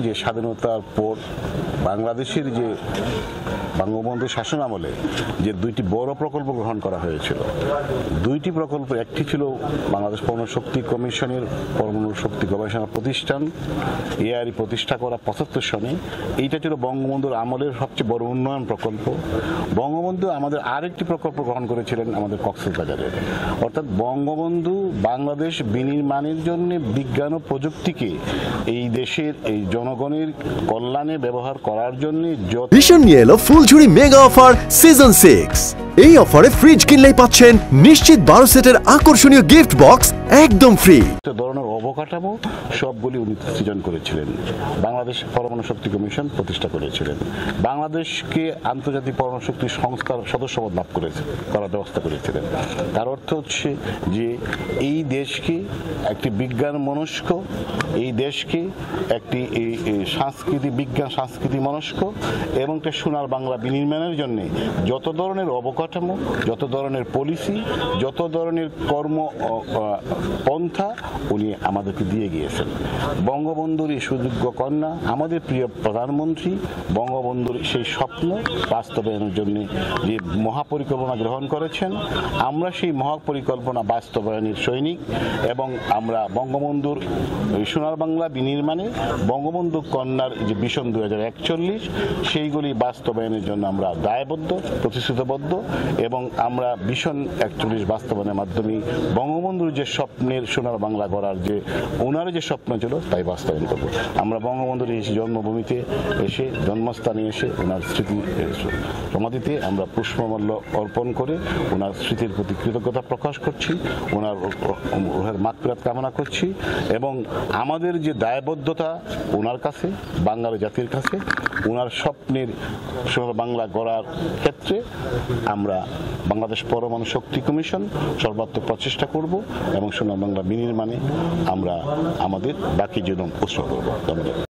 যে স্বাধীনতার পর বাংলাদেশের যে বঙ্গবন্ধু শাসন আমলে যে দুইটি বড় প্রকল্প গ্রহণ করা হয়েছিল, দুইটি প্রকল্প, একটি ছিল বাংলাদেশ পরমাণু শক্তি কমিশনের পরমাণু শক্তি গবেষণা প্রতিষ্ঠান এআরই প্রতিষ্ঠা করা ৭৫ সনে। এইটা ছিল বঙ্গবন্ধুর আমলের সবচেয়ে বড় উন্নয়ন প্রকল্প। বঙ্গবন্ধু আমাদের আরেকটি প্রকল্প গ্রহণ করেছিলেন আমাদের কক্সবাজারের, অর্থাৎ বঙ্গবন্ধু বাংলাদেশ বিনির্মাণের জন্য বিজ্ঞান ও প্রযুক্তিকে এই দেশের এই জনগণের কল্যাণে ব্যবহার করার জন্য ভীষণ নিয়ে এলো ফুলঝুরি মেগা অফার সিজন 6। এই অফারে ফ্রিজ কিনলেই পাচ্ছেন নিশ্চিত 12 সেটের আকর্ষণীয় গিফট বক্স একদম ফ্রি। ধরনের অবকাঠামো সবগুলি উনি সৃজন করেছিলেন। বাংলাদেশ পরমাণু শক্তি কমিশন প্রতিষ্ঠা করেছিলেন। বাংলাদেশকে আন্তর্জাতিক পরমাণু শক্তি সংস্থার সদস্যপদ লাভ করার ব্যবস্থা করেছিলেন। তার অর্থ হচ্ছে যে এই দেশকে একটি বিজ্ঞান মনস্ক, এই দেশকে একটি বিজ্ঞান সংস্কৃতি মনস্ক এবং একটা সোনার বাংলা বিনির্মাণের জন্য যত ধরনের অবকাঠামো, যত ধরনের পলিসি, যত ধরনের কর্ম পন্থা উনি আমাদেরকে দিয়ে গিয়েছেন। বঙ্গবন্ধুর এই সুযোগ্য কন্যা, আমাদের প্রিয় প্রধানমন্ত্রী বঙ্গবন্ধুর সেই স্বপ্ন বাস্তবায়নের জন্য যে মহাপরিকল্পনা গ্রহণ করেছেন, আমরা সেই মহাপরিকল্পনা বাস্তবায়নের সৈনিক এবং আমরা বঙ্গবন্ধুর সোনার বাংলা বিনির্মাণে বঙ্গবন্ধু কন্যার যে ভিশন 2041 সেইগুলি বাস্তবায়নের জন্য আমরা দায়বদ্ধ, প্রতিশ্রুতিবদ্ধ এবং আমরা ভিশন 41 বাস্তবায়নের মাধ্যমে বঙ্গবন্ধুর যে স্বপ্নের সোনার বাংলা গড়ার যে ওনার যে স্বপ্ন ছিল তাই বাস্তবায়ন করব। আমরা বঙ্গবন্ধুর এই জন্মভূমিতে এসে, জন্মস্থানে এসে ওনার স্মৃতি সমাধিতে আমরা পুষ্পমাল্য অর্পণ করে ওনার স্মৃতির প্রতি কৃতজ্ঞতা প্রকাশ করছি, ওনার রুহের মাগফিরাত কামনা করছি এবং আমাদের যে দায়বদ্ধতা ওনার কাছে, বাঙালি জাতির কাছে, ওনার স্বপ্নের সোনার বাংলা গড়ার ক্ষেত্রে আমরা বাংলাদেশ পরমাণু শক্তি কমিশন সর্বাত্মক প্রচেষ্টা করব এবং সোনার বাংলা বিনির্মাণে আমরা আমাদের বাকি জীবন উৎসর্গ করব।